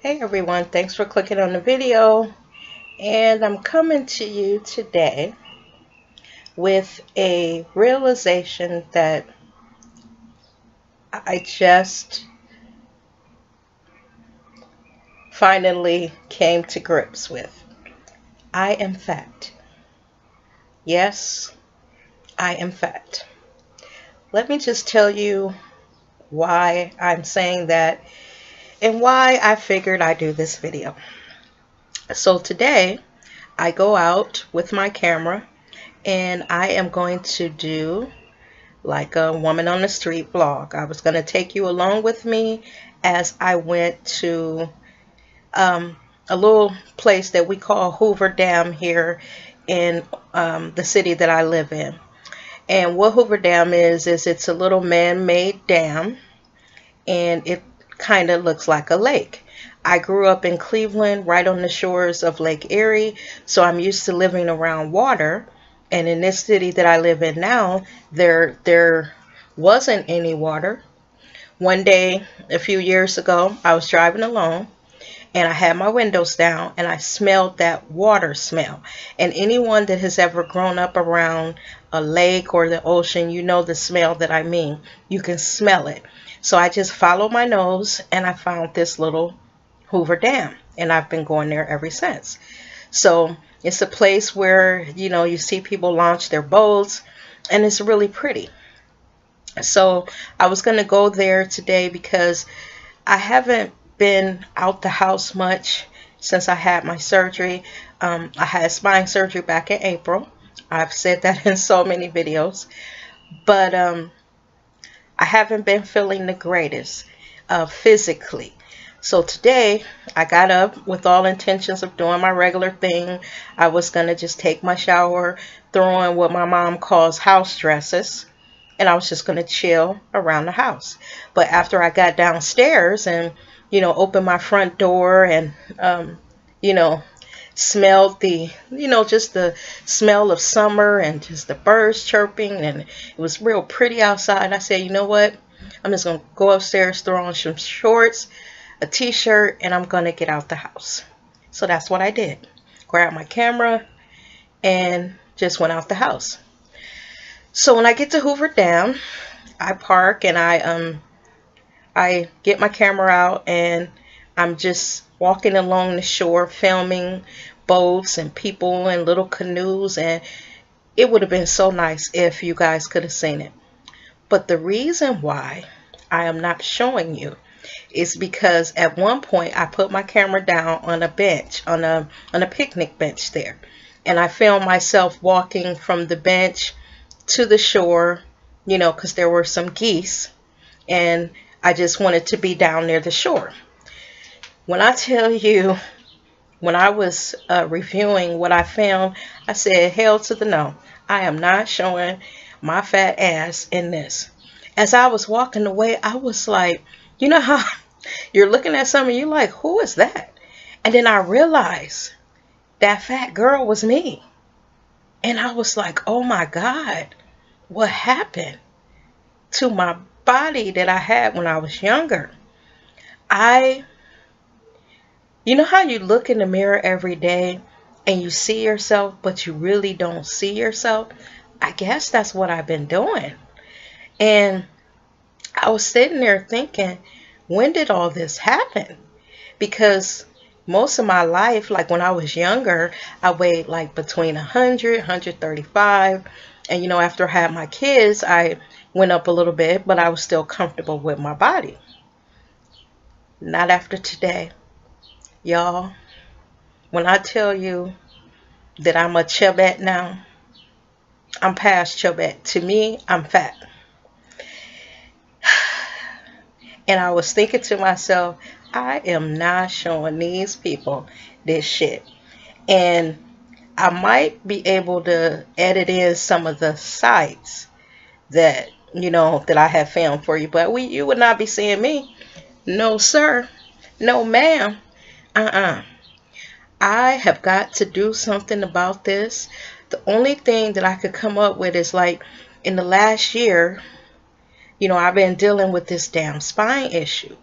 Hey everyone, thanks for clicking on the video. And I'm coming to you today with a realization that I just finally came to grips with. I am fat. Yes, I am fat. Let me just tell you why I'm saying that and why I figured I'd do this video. So today I go out with my camera and I am going to do like a woman on the street vlog. I was going to take you along with me as I went to a little place that we call Hoover Dam here in the city that I live in. And what Hoover Dam is it's a little man-made dam, and it kind of looks like a lake. I grew up in Cleveland, right on the shores of Lake Erie, so I'm used to living around water. And in this city that I live in now, there wasn't any water. One day, a few years ago, I was driving along and I had my windows down and I smelled that water smell. And anyone that has ever grown up around a lake or the ocean, you know the smell that I mean. You can smell it. So I just followed my nose and I found this little Hoover Dam, and I've been going there ever since. So it's a place where, you see people launch their boats, and it's really pretty. So I was going to go there today because I haven't been out the house much since I had my surgery. I had spine surgery back in April. I've said that in so many videos. But I haven't been feeling the greatest physically. So today I got up with all intentions of doing my regular thing. I was going to just take my shower, throw in what my mom calls house dresses, and I was just going to chill around the house. But after I got downstairs and, opened my front door and, smelled the, just the smell of summer and just the birds chirping, and it was real pretty outside, I said, you know what? I'm just going to go upstairs, throw on some shorts, a t-shirt, and I'm going to get out the house. So that's what I did. Grabbed my camera and just went out the house. So when I get to Hoover Dam, I park and I get my camera out and I'm just walking along the shore filming boats and people and little canoes, and it would have been so nice if you guys could have seen it. But the reason why I am not showing you is because at one point I put my camera down on a bench, on a picnic bench there, and I filmed myself walking from the bench to the shore, because there were some geese and I just wanted to be down near the shore. When I tell you, when I was reviewing what I filmed, I said, hell to the no. I am not showing my fat ass in this. As I was walking away, I was like, you know how you're looking at something, you're like, who is that? And then I realized that fat girl was me. And I was like, oh my God, what happened to my body that I had when I was younger? You know how you look in the mirror every day and you see yourself, but you really don't see yourself? I guess that's what I've been doing. And I was sitting there thinking, when did all this happen? Because most of my life, like when I was younger, I weighed like between 100, 135. And, after I had my kids, I went up a little bit, but I was still comfortable with my body. Not after today. Y'all, when I tell you that I'm a chubette now, I'm past chubette. To me, I'm fat. And I was thinking to myself, I am not showing these people this shit. And I might be able to edit in some of the sites that, that I have filmed for you. But you would not be seeing me. No, sir. No, ma'am. I have got to do something about this. The only thing that I could come up with is like in the last year, I've been dealing with this damn spine issue.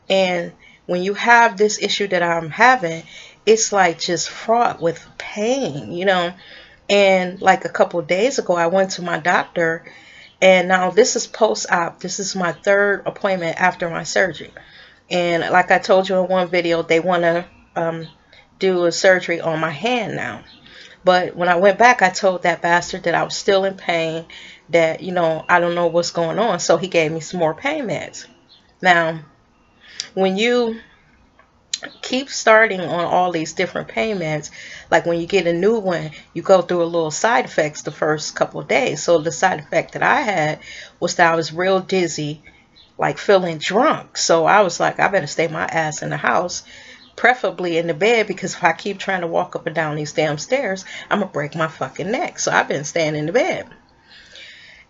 And when you have this issue that I'm having, it's like just fraught with pain, you know. And like a couple of days ago, I went to my doctor, and now this is post-op. This is my third appointment after my surgery. And like I told you in one video, they want to do a surgery on my hand now. But when I went back, I told that bastard that I was still in pain, that, you know, I don't know what's going on. So he gave me some more pain meds. Now, when you keep starting on all these different pain meds, like when you get a new one, you go through a little side effects the first couple of days. So the side effect that I had was that I was real dizzy, like feeling drunk. So I was like, I better stay my ass in the house, preferably in the bed, because if I keep trying to walk up and down these damn stairs, I'm gonna break my fucking neck. So I've been staying in the bed.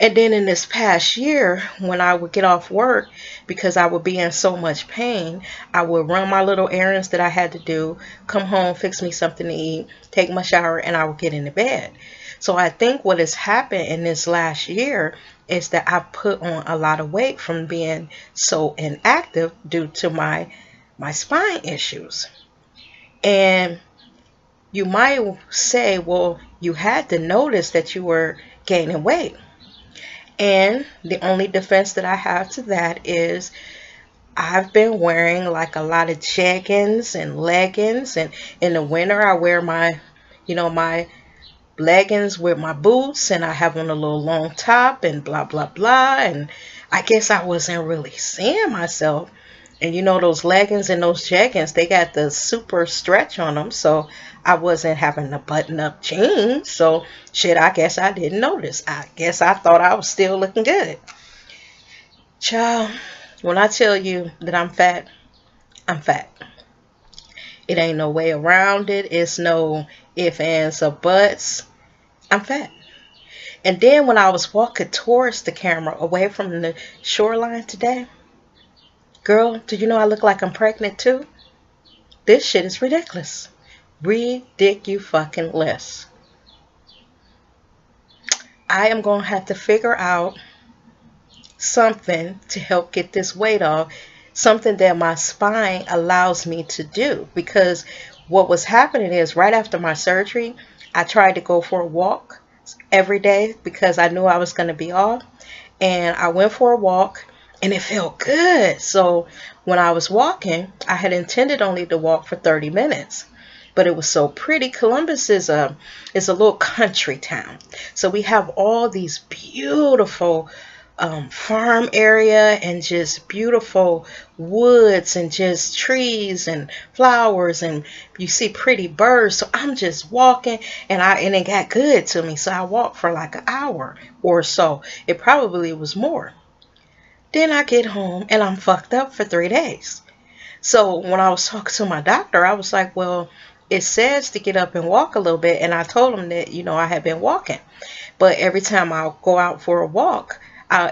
And then in this past year, when I would get off work, because I would be in so much pain, I would run my little errands that I had to do, come home, fix me something to eat, take my shower, and I would get into bed. So I think what has happened in this last year is that I put on a lot of weight from being so inactive due to my spine issues. And you might say, well, you had to notice that you were gaining weight. And the only defense that I have to that is I've been wearing like a lot of jeggings and leggings, and in the winter I wear my, you know, my leggings with my boots, and I have on a little long top and blah blah blah. And I guess I wasn't really seeing myself. And you know, those leggings and those jeggings, they got the super stretch on them, so I wasn't having to button up jeans. So shit, I guess I didn't notice. I guess I thought I was still looking good. Child, when I tell you that I'm fat, I'm fat. It ain't no way around it. It's no ifs, ands, or buts. I'm fat. And then when I was walking towards the camera away from the shoreline today, girl, do you know I look like I'm pregnant too? This shit is ridiculous. Ridiculous. I am going to have to figure out something to help get this weight off. Something that my spine allows me to do. Because what was happening is right after my surgery, I tried to go for a walk every day because I knew I was going to be off. And I went for a walk. And it felt good. So when I was walking, I had intended only to walk for 30 minutes. But it was so pretty. Columbus is a little country town. So we have all these beautiful farm area and just beautiful woods and just trees and flowers, and you see pretty birds. So I'm just walking, and it got good to me. So I walked for like an hour or so. It probably was more. Then I get home and I'm fucked up for 3 days. So when I was talking to my doctor, I was like, well, it says to get up and walk a little bit. And I told him that, you know, I had been walking. But every time I go out for a walk,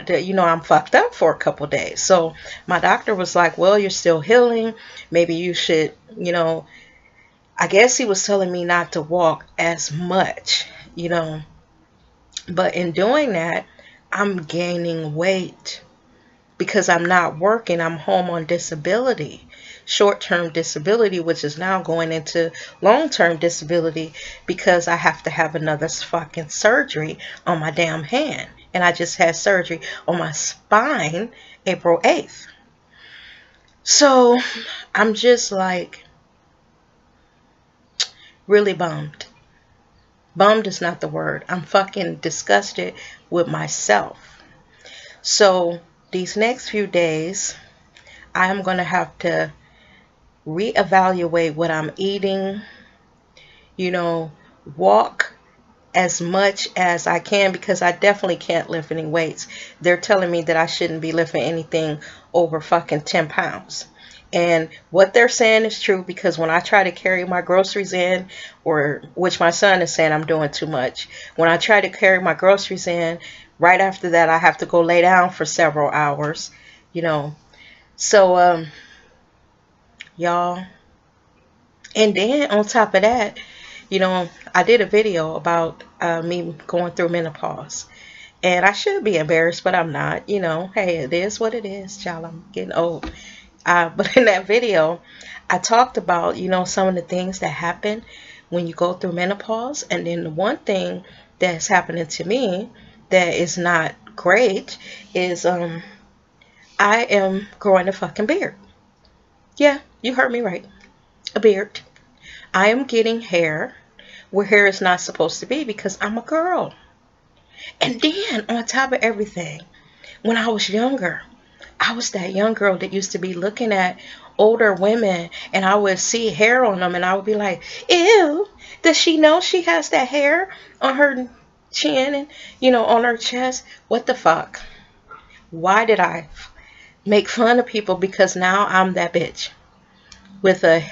you know, I'm fucked up for a couple days. So my doctor was like, well, you're still healing. Maybe you should, you know, I guess he was telling me not to walk as much, you know. But in doing that, I'm gaining weight. Because I'm not working, I'm home on disability, short-term disability, which is now going into long-term disability because I have to have another fucking surgery on my damn hand. And I just had surgery on my spine April 8th. So I'm just like really bummed. Bummed is not the word. I'm fucking disgusted with myself. So these next few days, I am going to have to reevaluate what I'm eating, you know, walk as much as I can, because I definitely can't lift any weights. They're telling me that I shouldn't be lifting anything over fucking 10 pounds. And what they're saying is true, because when I try to carry my groceries in, or which my son is saying I'm doing too much, when I try to carry my groceries in, right after that, I have to go lay down for several hours, you know. So, y'all. And then on top of that, you know, I did a video about me going through menopause. And I should be embarrassed, but I'm not. You know, hey, it is what it is, child. I'm getting old. But in that video, I talked about, some of the things that happen when you go through menopause. And then the one thing that's happening to me that is not great is I am growing a fucking beard. Yeah, you heard me right. A beard. I am getting hair where hair is not supposed to be because I'm a girl. And then on top of everything, when I was younger, I was that young girl that used to be looking at older women and I would see hair on them and I would be like, ew, does she know she has that hair on her chin and, on her chest? What the fuck? Why did I make fun of people? Because now I'm that bitch with a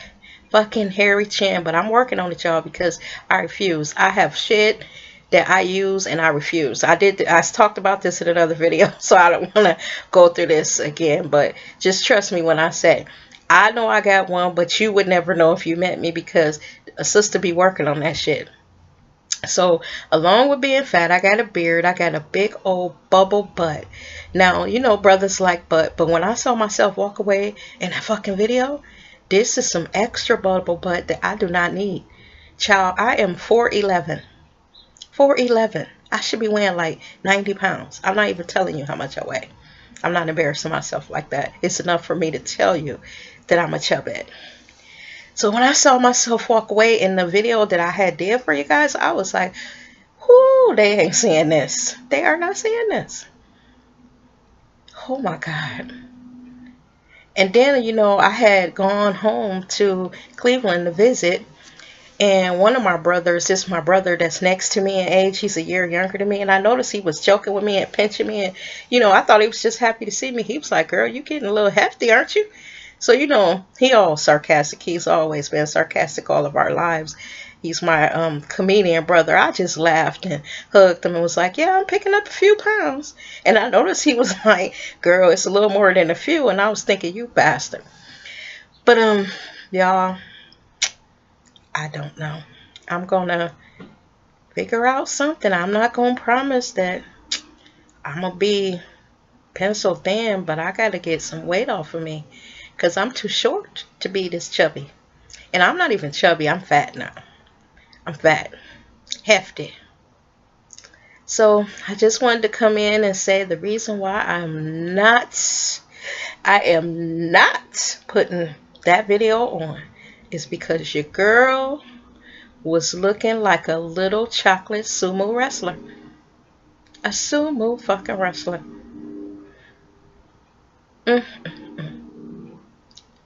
fucking hairy chin. But I'm working on it, y'all, because I refuse. I have shit that I use and I refuse. I talked about this in another video, so I don't want to go through this again, but just trust me when I say I know I got one, but you would never know if you met me because a sister be working on that shit. So along with being fat, I got a beard, I got a big old bubble butt. Now, brothers like butt, but when I saw myself walk away in that fucking video, this is some extra bubble butt that I do not need. Child, I am 4'11". 4'11". I should be weighing like 90 pounds. I'm not even telling you how much I weigh. I'm not embarrassing myself like that. It's enough for me to tell you that I'm a chubhead. So when I saw myself walk away in the video that I had did for you guys, I was like, whoo, they ain't seeing this. They are not seeing this. Oh my God. And then, I had gone home to Cleveland to visit. And one of my brothers, this is my brother that's next to me in age. He's a year younger than me. And I noticed he was joking with me and pinching me. And, I thought he was just happy to see me. He was like, girl, you getting a little hefty, aren't you? So, he all sarcastic. He's always been sarcastic all of our lives. He's my comedian brother. I just laughed and hugged him and was like, yeah, I'm picking up a few pounds. And I noticed he was like, girl, it's a little more than a few. And I was thinking, you bastard. But, y'all, I don't know. I'm going to figure out something. I'm not going to promise that I'm going to be pencil thin, but I got to get some weight off of me because I'm too short to be this chubby. And I'm not even chubby. I'm fat now. I'm fat. Hefty. So I just wanted to come in and say the reason why I am not putting that video on is because your girl was looking like a little chocolate sumo wrestler. A sumo fucking wrestler.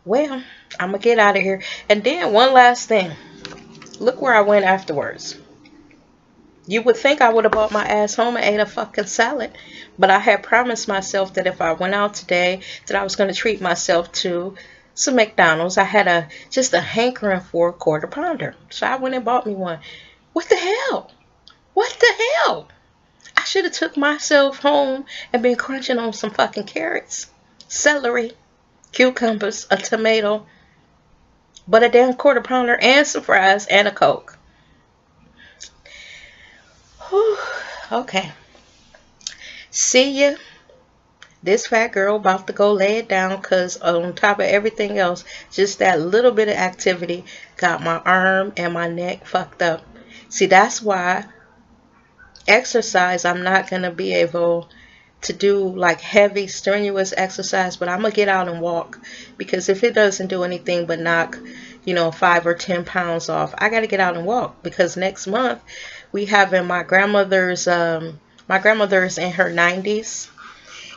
Well, I'm going to get out of here. And then one last thing. Look where I went afterwards. You would think I would have brought my ass home and ate a fucking salad. But I had promised myself that if I went out today, that I was going to treat myself to some McDonald's. I had just a hankering for a quarter pounder. So I went and bought me one. What the hell? What the hell? I should have took myself home and been crunching on some fucking carrots, celery, cucumbers, a tomato, but a damn quarter pounder and some fries and a Coke. Whew. Okay. See ya. This fat girl about to go lay it down because on top of everything else, just that little bit of activity got my arm and my neck fucked up. See, that's why exercise, I'm not going to be able to do like heavy, strenuous exercise, but I'm going to get out and walk because if it doesn't do anything but knock, 5 or 10 pounds off, I got to get out and walk because next month we having my grandmother's in her 90s.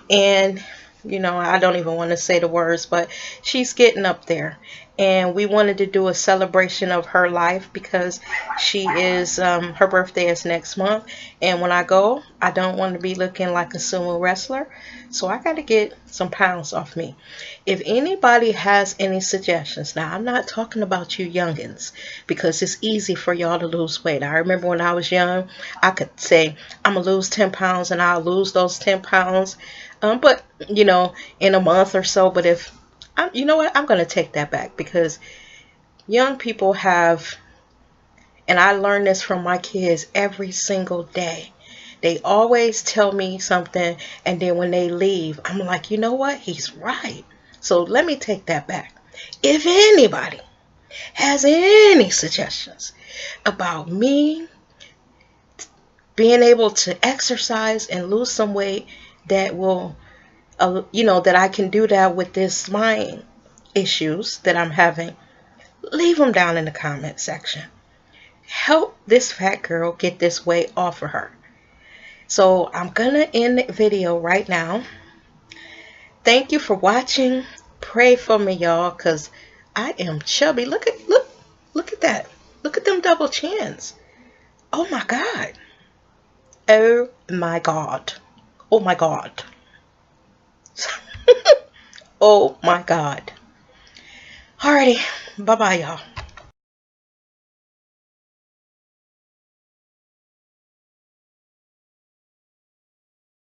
And, I don't even want to say the words, but she's getting up there. And we wanted to do a celebration of her life because she is, her birthday is next month. And when I go, I don't want to be looking like a sumo wrestler. So I got to get some pounds off me. If anybody has any suggestions, now I'm not talking about you youngins because it's easy for y'all to lose weight. I remember when I was young, I could say, I'm going to lose 10 pounds and I'll lose those 10 pounds. But, in a month or so. But if, you know what, I'm going to take that back because young people have, and I learned this from my kids every single day. They always tell me something, and then when they leave, I'm like, you know what, he's right. So let me take that back. If anybody has any suggestions about me being able to exercise and lose some weight that will, that I can do that with this mind issues that I'm having, leave them down in the comment section. Help this fat girl get this weight off of her. So I'm gonna end the video right now. Thank you for watching. Pray for me, y'all, because I am chubby. Look at that. Look at them double chins. Oh my God. Oh my God. Oh my God. Oh my God. Alrighty. Bye-bye, y'all.